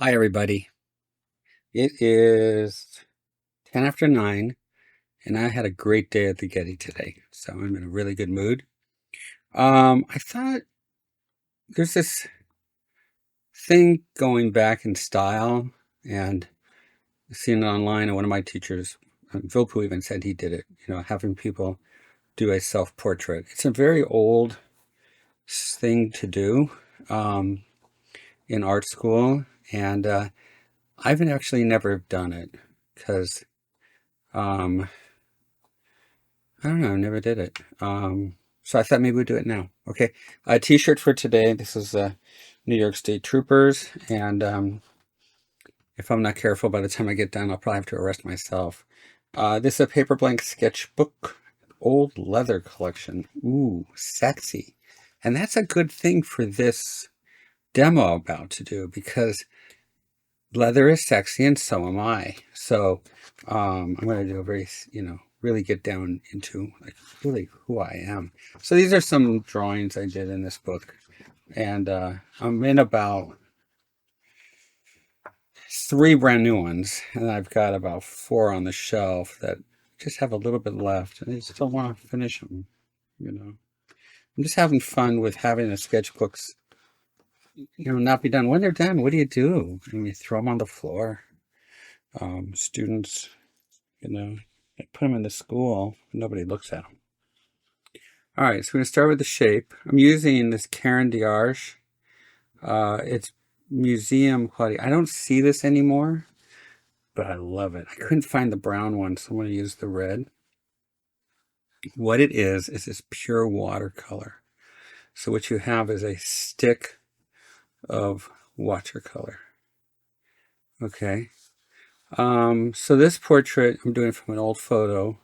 Hi, everybody. It is 10 after 9, and I had a great day at the Getty today, so I'm in a really good mood. I thought there's this thing going back in style, and I've seen it online, and one of my teachers, Vilpu, even said he did it, having people do a self-portrait. It's a very old thing to do um, in art school, and I've actually never done it because um, I don't know, never did it. So I thought maybe we'd do it now. Okay. A t-shirt for today. This is New York State Troopers. And if I'm not careful, by the time I get done, I'll probably have to arrest myself. This is a paper blank sketchbook, old leather collection. Ooh, sexy. And that's a good thing for this demo I'm about to do because leather is sexy and so am I. So I'm going to do a very, really get down into like really who I am. So these are some drawings I did in this book. And I'm in about 3 brand new ones. And I've got about 4 on the shelf that just have a little bit left. And I still want to finish them, you know. I'm just having fun with having the sketchbooks, not be done. When they're done, what do? You throw them on the floor. Students, I put them in the school. Nobody looks at them. All right, so we're going to start with the shape. I'm using this Caran d'Arche. It's museum quality. I don't see this anymore, but I love it. I couldn't find the brown one, so I'm going to use the red. What it is this pure watercolor. So what you have is a stick of watercolor. Okay. So this portrait I'm doing from an old photo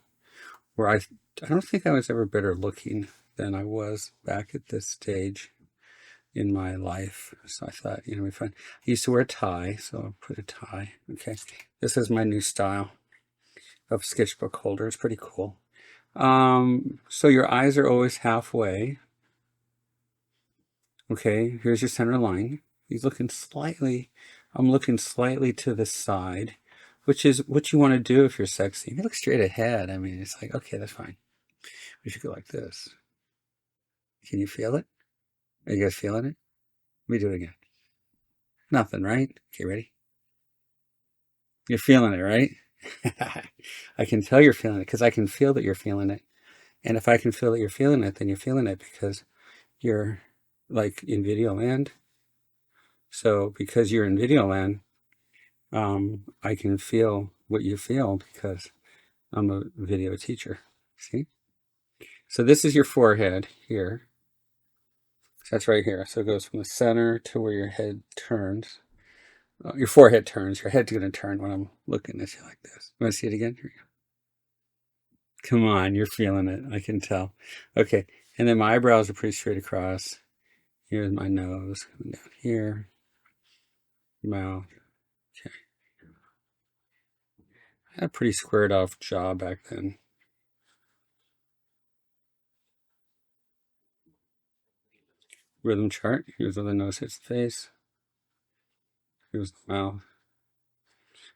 where I don't think I was ever better looking than I was back at this stage in my life. So I thought, it'd be fun. I used to wear a tie, so I'll put a tie. Okay. This is my new style of sketchbook holder. It's pretty cool. So your eyes are always halfway. Okay, here's your center line. I'm looking slightly to the side, which is what you want to do if you're sexy. If you look straight ahead, I mean, it's like, okay, that's fine. We should go like this. Can you feel it? Are you guys feeling it? Let me do it again. Nothing, right? Okay, ready? You're feeling it, right? I can tell you're feeling it because I can feel that you're feeling it. And if I can feel that you're feeling it, then you're feeling it because you're like in video land. So because you're in video land, I can feel what you feel because I'm a video teacher. See? So this is your forehead here. So that's right here. So it goes from the center to where your head turns. Your forehead turns. Your head's going to turn when I'm looking at you like this. You want to see it again? Here you go. Come on, you're feeling it. I can tell. Okay. And then my eyebrows are pretty straight across. Here's my nose coming down here. Mouth. Okay. I had a pretty squared off jaw back then. Rhythm chart. Here's where the nose hits the face. Here's the mouth.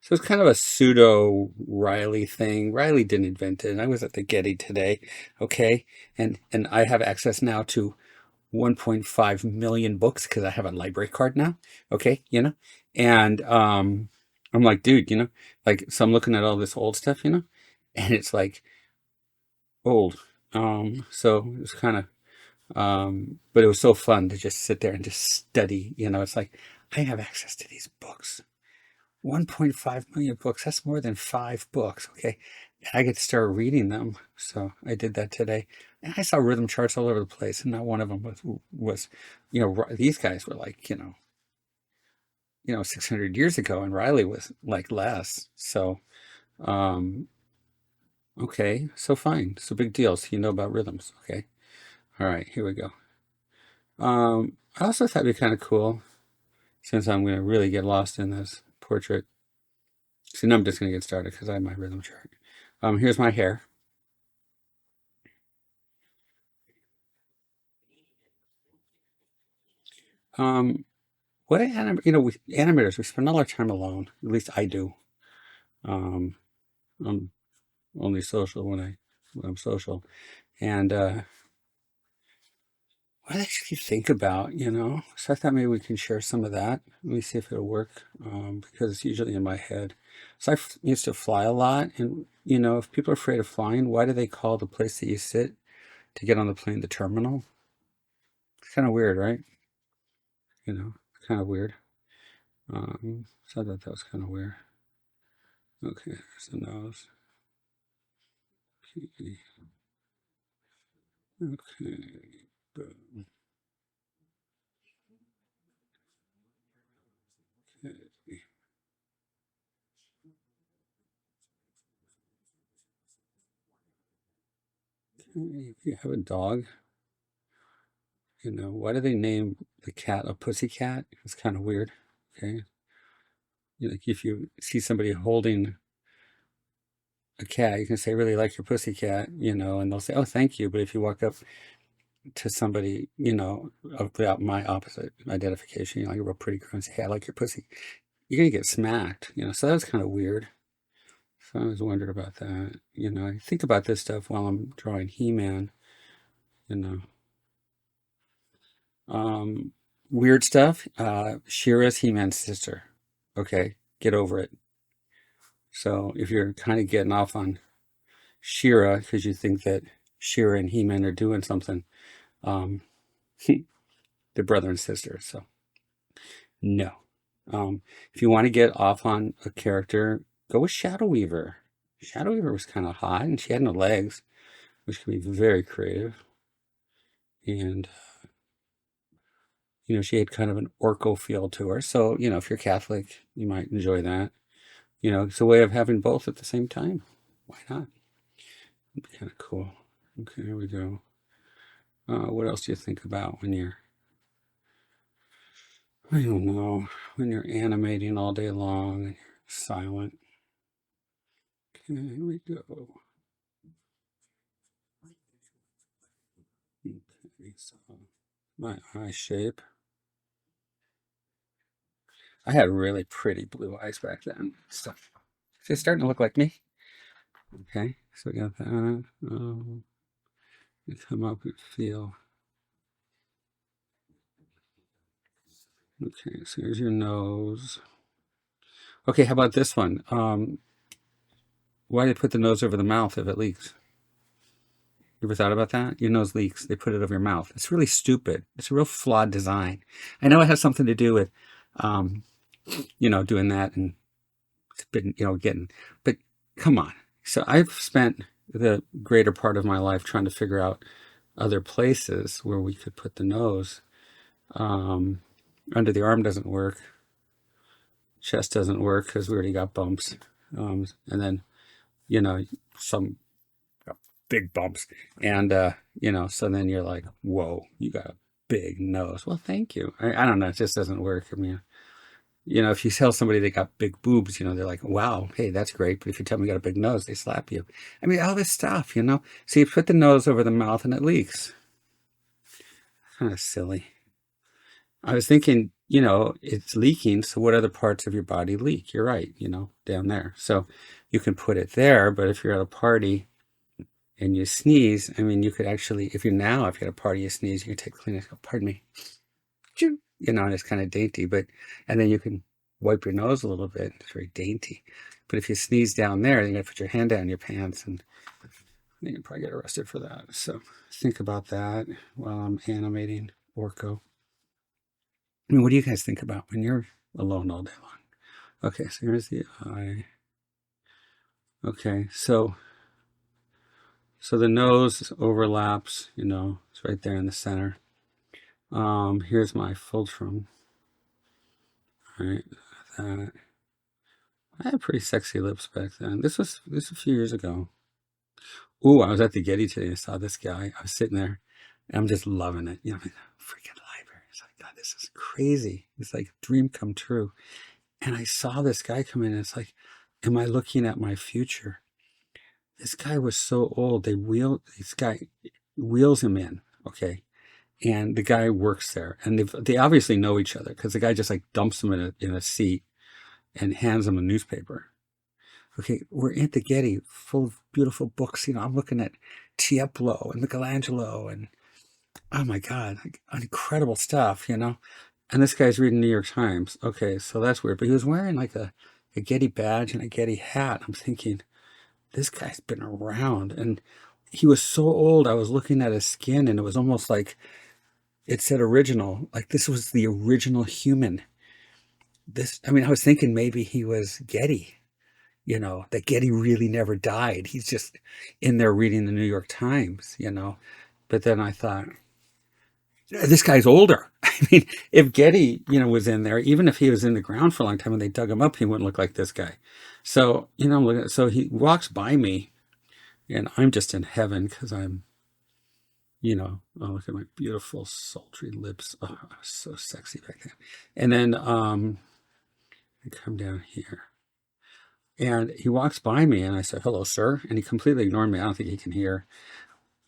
So it's kind of a pseudo Riley thing. Riley didn't invent it. I was at the Getty today, okay, and I have access now to 1.5 million books because I have a library card now, okay, and I'm like, dude, like, so I'm looking at all this old stuff, and it's like old. So it was kind of, but it was so fun to just sit there and just study. It's like I have access to these books. 1.5 million books. That's more than 5 books. Okay. I get to start reading them. So I did that today. And I saw rhythm charts all over the place. And not one of them was these guys were like, 600 years ago. And Riley was like less. So, um, okay. So fine. So big deal. So you know about rhythms. Okay. All right. Here we go. I also thought it'd be kind of cool since I'm going to really get lost in this portrait. So now I'm just going to get started because I have my rhythm chart. Here's my hair. Um, What we animators, we spend all our time alone. At least I do. Um, I'm only social when I'm social. And what I actually think about, so I thought maybe we can share some of that. Let me see if it'll work, because it's usually in my head. So used to fly a lot, and if people are afraid of flying, why do they call the place that you sit to get on the plane the terminal? It's kind of weird, right? It's kind of weird. So I thought that was kind of weird. Okay, there's the nose. Okay, boom. Okay. If you have a dog, why do they name the cat a pussycat? It's kind of weird. Okay. Like if you see somebody holding a cat, you can say, I really like your pussycat, and they'll say, oh, thank you. But if you walk up to somebody, about my opposite identification, like a real pretty girl, and say, hey, I like your pussy, you're going to get smacked, so that was kind of weird. So I was wondering about that. I think about this stuff while I'm drawing He-Man, you know. Weird stuff. She-Ra's He-Man's sister. Okay, get over it. So if you're kind of getting off on She-Ra because you think that She-Ra and He-Man are doing something, um, they're brother and sister. So no. If you want to get off on a character, go with Shadow Weaver. Shadow Weaver was kind of hot, and she had no legs, which can be very creative. And she had kind of an orco feel to her. So, if you're Catholic, you might enjoy that. It's a way of having both at the same time. Why not? It'd be kind of cool. Okay, here we go. What else do you think about when I don't know, when you're animating all day long and you're silent? Okay, here we go. Okay, so my eye shape. I had really pretty blue eyes back then. So it's starting to look like me. Okay, so we got that. You come up and feel. Okay, so here's your nose. Okay, how about this one? Why do they put the nose over the mouth if it leaks? You ever thought about that? Your nose leaks, they put it over your mouth. It's really stupid. It's a real flawed design. I know it has something to do with, doing that and getting, but come on. So I've spent the greater part of my life trying to figure out other places where we could put the nose. Under the arm doesn't work. Chest doesn't work because we already got bumps. And then, some big bumps. And, so then you're like, whoa, you got a big nose. Well, thank you. I don't know. It just doesn't work. I mean, if you tell somebody they got big boobs, they're like, wow, hey, that's great. But if you tell them you got a big nose, they slap you. I mean, all this stuff, So you put the nose over the mouth and it leaks. Kind of silly. I was thinking, it's leaking. So what other parts of your body leak? You're right, down there. So you can put it there. But if you're at a party and you sneeze, I mean, you could actually, if you're at a party, you sneeze, you can take Kleenex, go, pardon me, and it's kind of dainty, and then you can wipe your nose a little bit. It's very dainty. But if you sneeze down there, you're going to put your hand down your pants and you can probably get arrested for that. So think about that while I'm animating Orko. I mean, what do you guys think about when you're alone all day long? Okay, so here's the eye. Okay, so the nose overlaps, it's right there in the center. Here's my philtrum. All right, that. I had pretty sexy lips back then. This was a few years ago. Ooh, I was at the Getty today and saw this guy. I was sitting there and I'm just loving it. I'm in a freaking library. It's like, God, this is crazy. It's like a dream come true. And I saw this guy come in and it's like, am I looking at my future? This guy was so old. This guy wheels him in, okay? and the guy works there, and they obviously know each other because the guy just like dumps him in a seat and hands him a newspaper. Okay, we're at the Getty, full of beautiful books. I'm looking at Tiepolo and Michelangelo, and oh my God, like, incredible stuff. And this guy's reading New York Times. Okay, so that's weird. But he was wearing like a Getty badge and a Getty hat. I'm thinking, this guy's been around. And he was so old, I was looking at his skin, and it was almost like it said original. Like this was the original human. I was thinking maybe he was Getty. That Getty really never died. He's just in there reading the New York Times. But then I thought, this guy's older. I mean, if Getty, was in there, even if he was in the ground for a long time and they dug him up, he wouldn't look like this guy. So, I'm looking, so he walks by me and I'm just in heaven because oh, look at my beautiful, sultry lips. Oh, I was so sexy back then. And then, I come down here. And he walks by me and I said, hello, sir. And he completely ignored me. I don't think he can hear.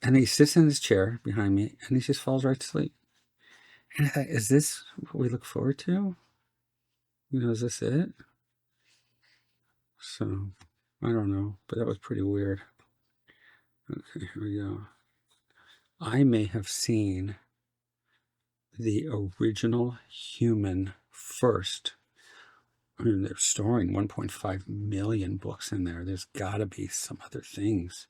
And he sits in his chair behind me and he just falls right to sleep. And I thought, is this what we look forward to? Is this it? So, I don't know. But that was pretty weird. Okay, here we go. I may have seen the original human first. I mean, they're storing 1.5 million books in there. There's got to be some other things.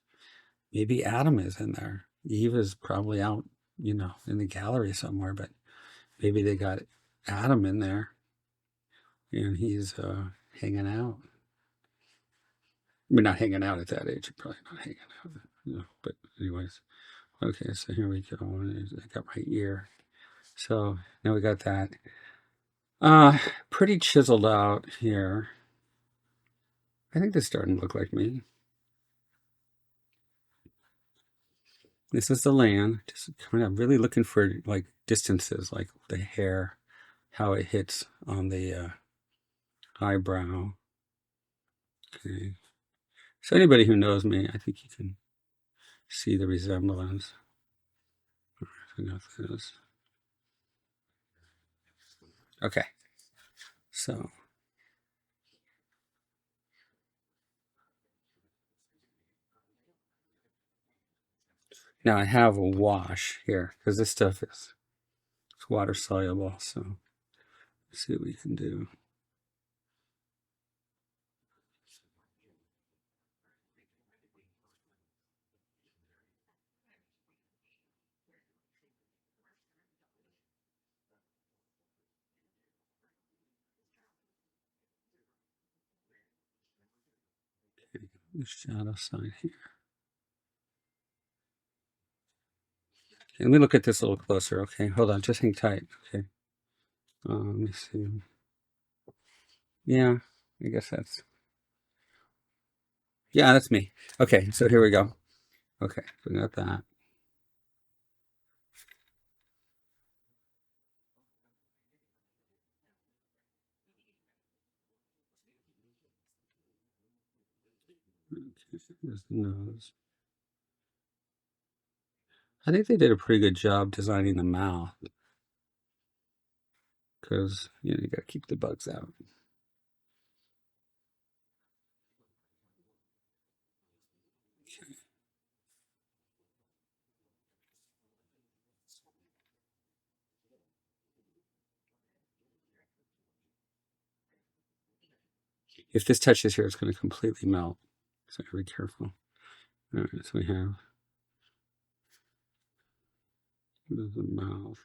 Maybe Adam is in there. Eve is probably out, in the gallery somewhere, but maybe they got Adam in there and he's hanging out. We're not hanging out at that age. Probably not hanging out. But anyways, okay, so here we go. I got my ear. So now we got that. Pretty chiseled out here. I think this is starting to look like me. This is the land. Just kind of really looking for like distances, like the hair, how it hits on the eyebrow. Okay. So anybody who knows me, I think you can see the resemblance. I got this. Okay. So now I have a wash here because this stuff is water soluble. So let's see what we can do. Okay, the shadow side here. Okay, let me look at this a little closer. Okay, hold on, just hang tight. Okay. Let me see. Yeah, I guess that's me. Okay, so here we go. Okay, so we got that. Okay, here's the nose. I think they did a pretty good job designing the mouth because you got to keep the bugs out. Okay. If this touches here, it's going to completely melt. So be careful. All right, so we have the mouth.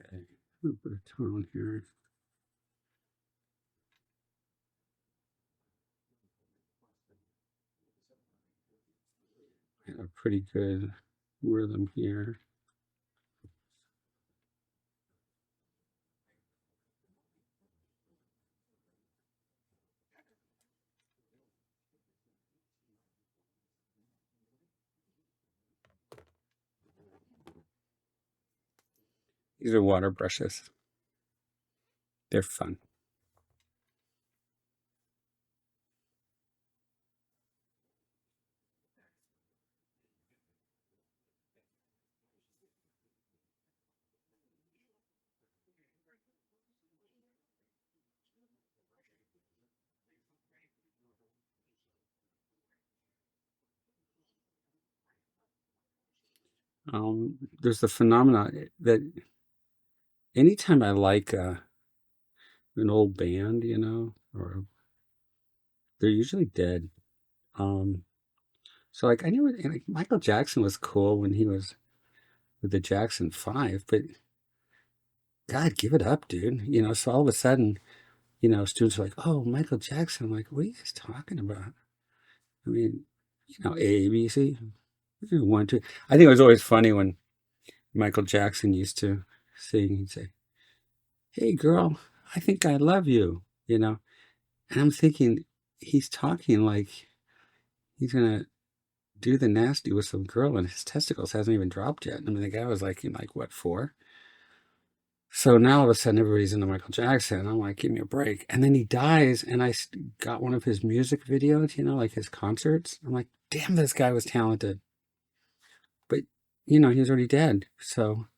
Okay, a little bit of tone here. A pretty good rhythm here. These are water brushes. They're fun. There's the phenomenon that anytime I like an old band, or they're usually dead. Um, so like I knew like Michael Jackson was cool when he was with the Jackson Five, but God, give it up, dude. So all of a sudden, students are like, "Oh, Michael Jackson." I'm like, "What are you guys talking about?" I mean, A, B, C, 1, 2. I think it was always funny when Michael Jackson used to sing. He'd say, "Hey, girl, I think I love you," and I'm thinking he's talking like he's gonna do the nasty with some girl, and his testicles hasn't even dropped yet. I mean, the guy was like in like what, 4? So now all of a sudden everybody's into Michael Jackson. I'm like, give me a break. And then he dies, and I got one of his music videos, like his concerts. I'm like, damn, this guy was talented. But he was already dead. So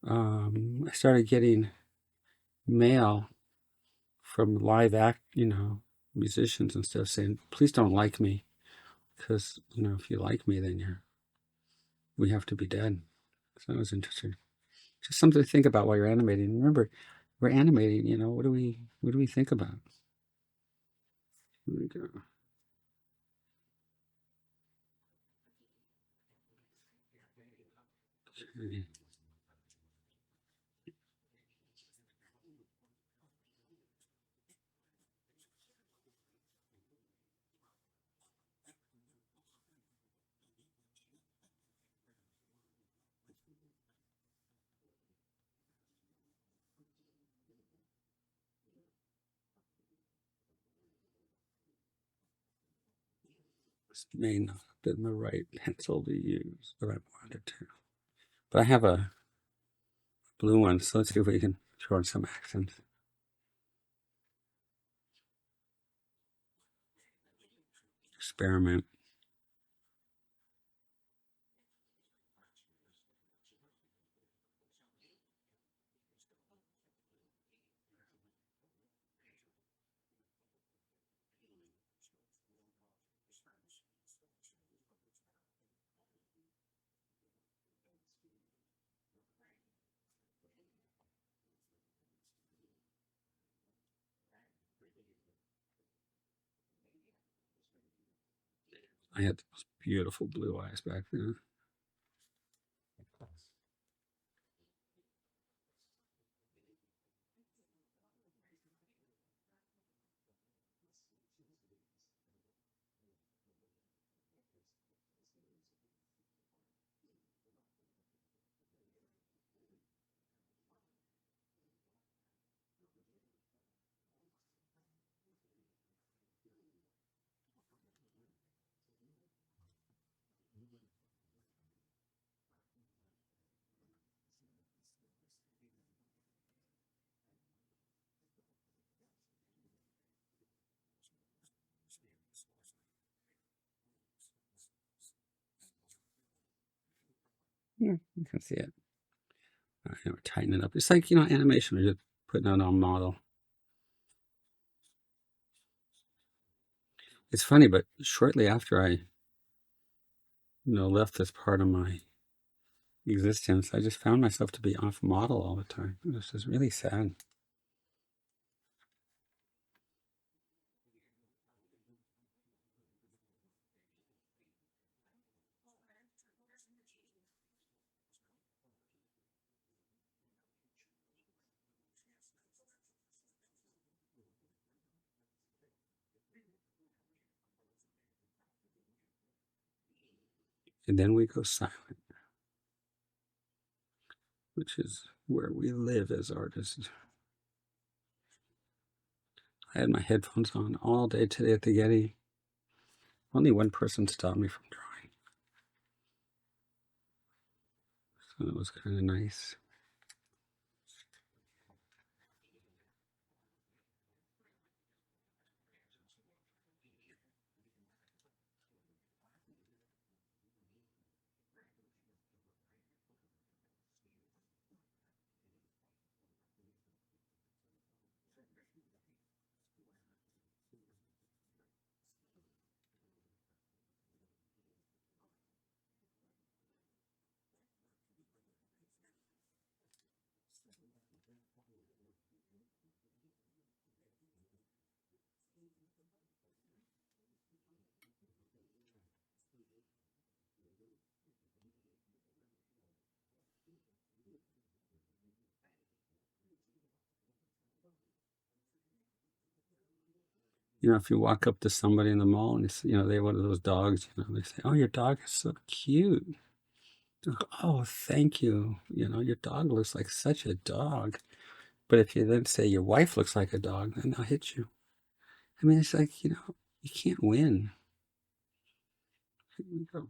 I started getting mail from live act, musicians and stuff saying, please don't like me, because if you like me, then we have to be dead. So that was interesting. Just something to think about while you're animating. Remember, we're animating. What do we think about? Here we go. Okay. This may not have been the right pencil to use, but I wanted to. But I have a blue one, so let's see if we can throw in some accents. Experiment. I had the most beautiful blue eyes back then. Yeah, you can see it. We're tightening it up. It's like, animation. We're just putting it on a model. It's funny, but shortly after I, left this part of my existence, I just found myself to be off model all the time. This is really sad. And then we go silent, which is where we live as artists. I had my headphones on all day today at the Getty. Only one person stopped me from drawing. So it was kind of nice. if you walk up to somebody in the mall and they have one of those dogs, they say, "Oh, your dog is so cute." Oh, thank you. Your dog looks like such a dog. But if you then say your wife looks like a dog, then they'll hit you. I mean, it's like, you can't win. Do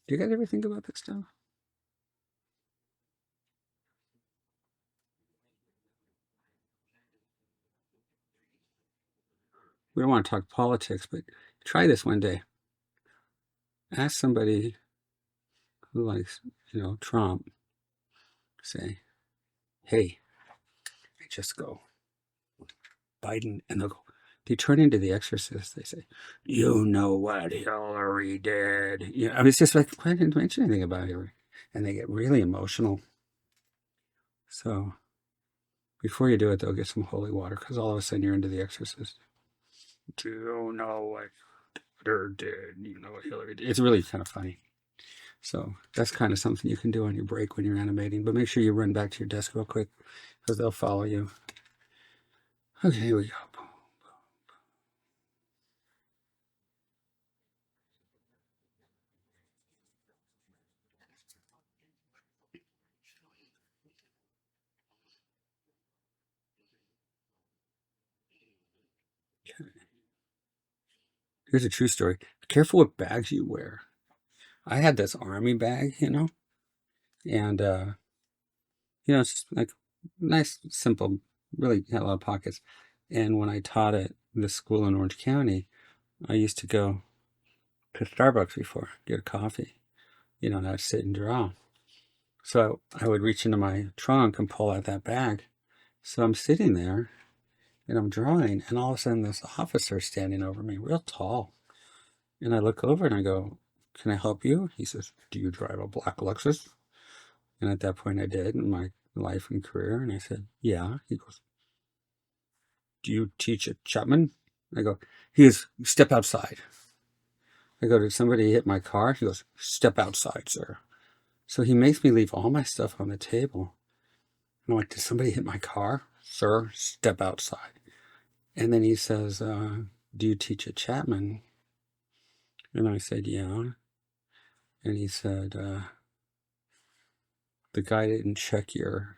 you guys ever think about this stuff? We don't want to talk politics, but try this one day. Ask somebody who likes, Trump, say, "Hey," they just go, "Biden," and they turn into the exorcist. They say, "You know what Hillary did." I mean, it's just like, why didn't mention anything about Hillary? And they get really emotional. So before you do it, though, get some holy water, because all of a sudden you're into the exorcist. Do you know what Hitler did? You know what Hillary did? It's really kind of funny. So that's kind of something you can do on your break when you're animating. But make sure you run back to your desk real quick, because they'll follow you. Okay, here we go. Here's a true story. Be careful what bags you wear. I had this army bag, and it's like nice, simple, really had a lot of pockets. And when I taught at this school in Orange County, I used to go to Starbucks before, get a coffee, and I'd sit and draw. So I would reach into my trunk and pull out that bag. So I'm sitting there and I'm drawing, and all of a sudden this officer standing over me, real tall. And I look over and I go, "Can I help you?" He says, "Do you drive a black Lexus?" And at that point I did in my life and career. And I said, "Yeah." He goes, "Do you teach at Chapman?" I go, he goes, "Step outside." I go, "Did somebody hit my car?" He goes, "Step outside, sir." So he makes me leave all my stuff on the table. And I'm like, "Did somebody hit my car?" "Sir, step outside." And then he says, "Do you teach at Chapman?" And I said, "Yeah." And he said, "The guy didn't check your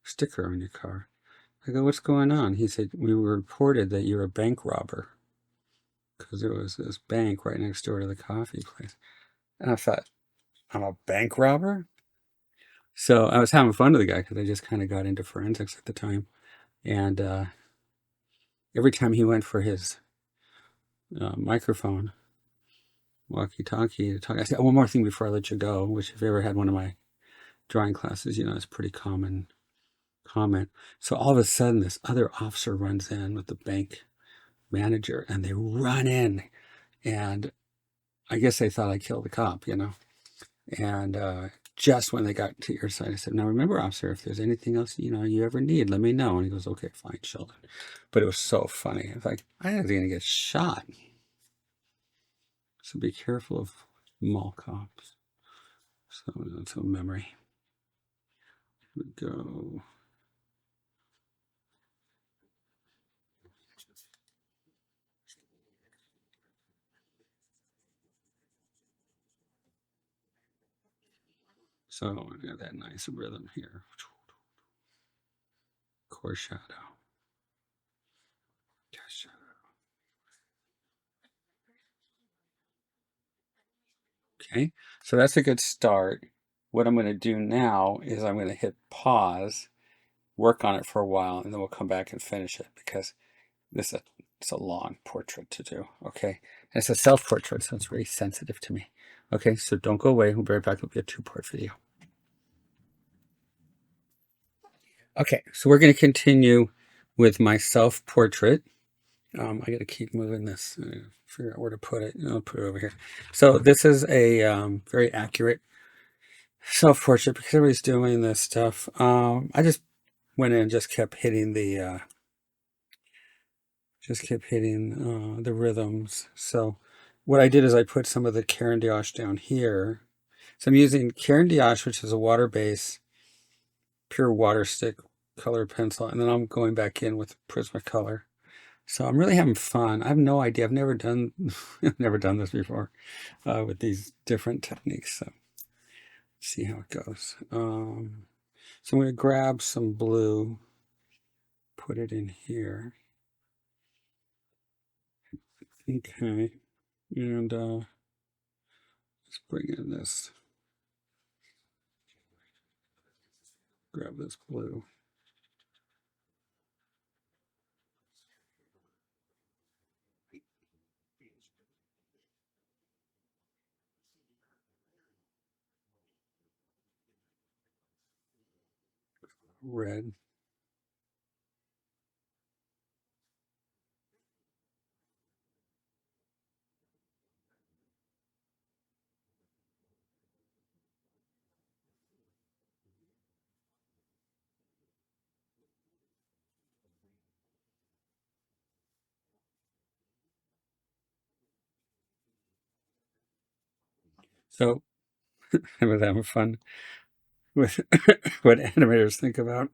sticker on your car." I go, "What's going on?" He said, "We were reported that you're a bank robber," because there was this bank right next door to the coffee place. And I thought, I'm a bank robber? So I was having fun with the guy because I just kind of got into forensics at the time. And every time he went for his microphone, walkie-talkie to talk, I said, "Oh, one more thing before I let you go," which if you ever had one of my drawing classes, it's a pretty common comment. So all of a sudden, this other officer runs in with the bank manager, and they run in, and I guess they thought I killed the cop, And just when they got to your side, I said, "Now remember, officer, if there's anything else you ever need, let me know." And he goes, "Okay, fine, Sheldon." But it was so funny. It's like I was going to get shot. So be careful of mall cops. So that's a memory. Here we go. So I got that nice rhythm here. Core shadow. Chest shadow. Okay, so that's a good start. What I'm going to do now is I'm going to hit pause, work on it for a while, and then we'll come back and finish it because it's a long portrait to do. Okay, and it's a self-portrait, so it's very sensitive to me. Okay, so don't go away. We'll be right back. It'll be a two-part video. Okay, so we're going to continue with my self-portrait. I got to keep moving this. Figure out where to put it. I'll put it over here. So this is a very accurate self-portrait because everybody's doing this stuff. I just went in and just kept hitting the rhythms. So what I did is I put some of the Caran d'Ache down here. So I'm using Caran d'Ache, which is a water base, pure water stick colored pencil, and then I'm going back in with Prismacolor. So I'm really having fun. I have no idea. I've never done I've never done this before with these different techniques. So see how it goes. So I'm going to grab some blue, put it in here. Okay, and let's bring in this. Grab this blue. Red. So I was having fun with what animators think about.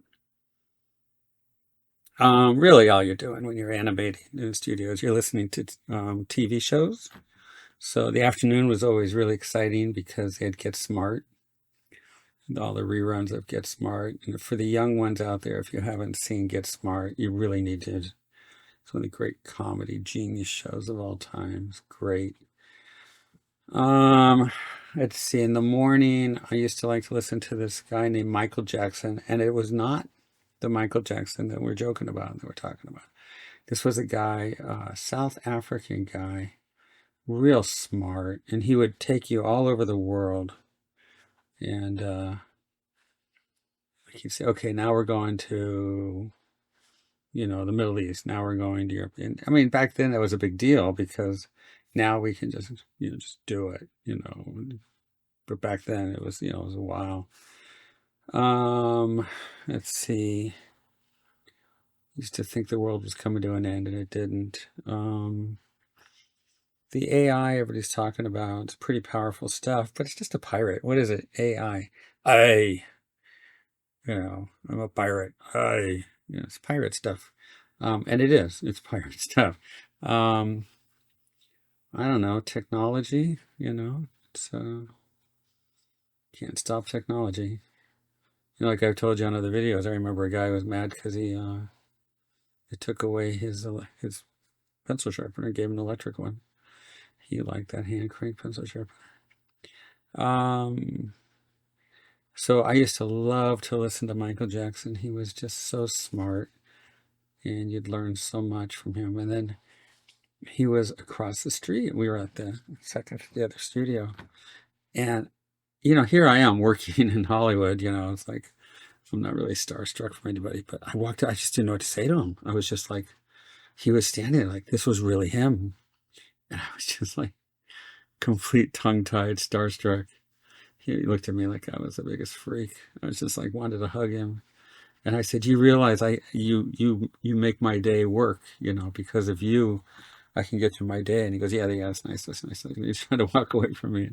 Really, all you're doing when you're animating in studios, you're listening to TV shows. So the afternoon was always really exciting because they'd Get Smart, all the reruns of Get Smart. And for the young ones out there, if you haven't seen Get Smart, you really need to. It's one of the great comedy genius shows of all time. It's great. Let's see. In the morning, I used to like to listen to this guy named Michael Jackson, and it was not the Michael Jackson that we're joking about, that we're talking about. This was a guy, South African guy, real smart, and he would take you all over the world. And he'd say, "Okay, now we're going to, the Middle East. Now we're going to Europe." And I mean, back then that was a big deal because now we can just do it, But back then it was a while. Let's see. Used to think the world was coming to an end, and it didn't. The AI everybody's talking about, it's pretty powerful stuff, but it's just a pirate. What is it? AI. I'm a pirate. It's pirate stuff. And it is. It's pirate stuff. I don't know, technology, it's can't stop technology. Like I've told you on other videos, I remember a guy who was mad because it took away his pencil sharpener, gave him an electric one. He liked that hand crank pencil sharpener. So I used to love to listen to Michael Jackson. He was just so smart, and you'd learn so much from him. And then he was across the street. We were at the other studio, and here I am working in Hollywood. It's like I'm not really starstruck from anybody, but I walked out, I just didn't know what to say to him. I was just like, he was standing there like this was really him, and I was just like complete tongue-tied, starstruck. He looked at me like I was the biggest freak. I was just like wanted to hug him. And I said, "You realize you make my day work, because of you, I can get through my day." And he goes, "Yeah, that's nice, that's nice." And he's trying to walk away from me.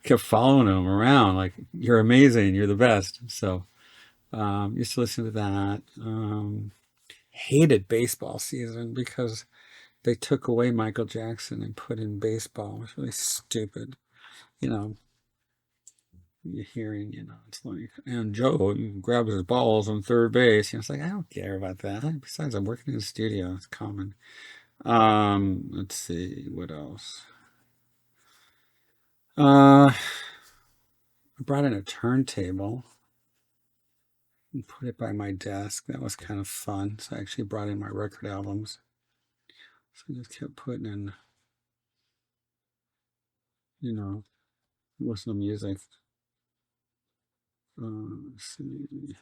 I kept following him around, like, "You're amazing, you're the best." So, used to listen to that. Hated baseball season because they took away Michael Jackson and put in baseball. It was really stupid. You know, you're hearing, it's like, and Joe grabs his balls on third base. It's like, I don't care about that. Besides, I'm working in the studio. It's common. Let's see, what else? I brought in a turntable and put it by my desk. That was kind of fun. So I actually brought in my record albums. So I just kept putting in, listen to music. Let's see.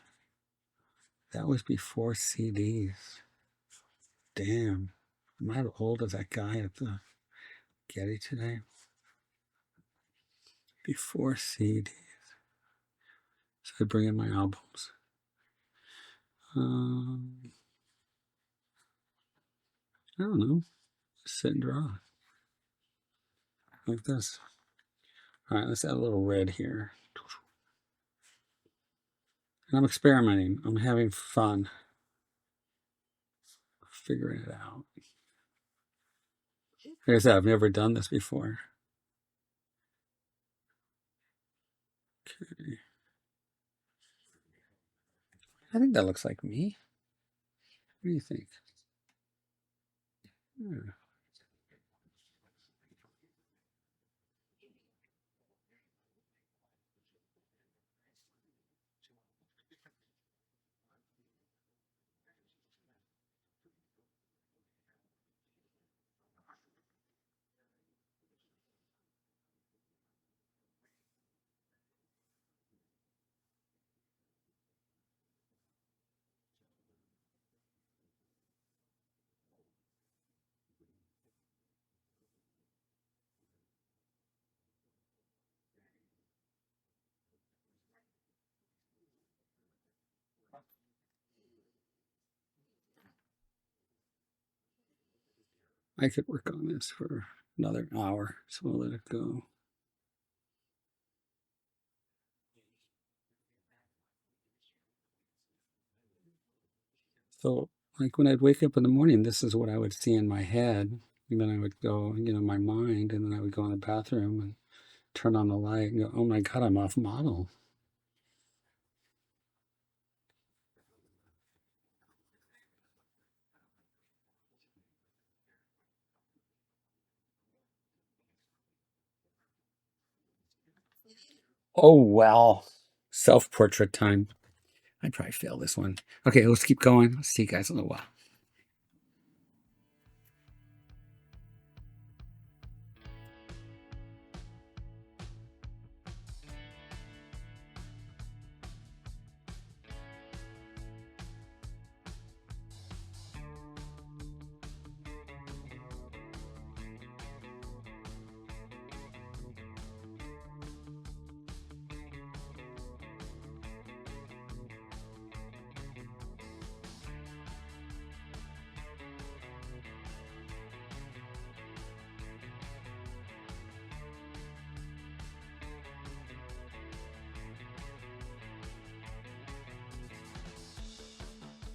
That was before CDs. Damn. Am I as old as that guy at the Getty today? Before CDs. So I bring in my albums. I don't know. Sit and draw. Like this. All right, let's add a little red here. And I'm experimenting. I'm having fun figuring it out. Like I said, I've never done this before. Okay. I think that looks like me. What do you think? Yeah. I could work on this for another hour, so I'll let it go. So, like when I'd wake up in the morning, this is what I would see in my head. And then I would go, my mind, and then I would go in the bathroom and turn on the light and go, oh my God, I'm off model. Oh, well. Self portrait time. I'd probably fail this one. Okay, let's keep going. I'll see you guys in a while.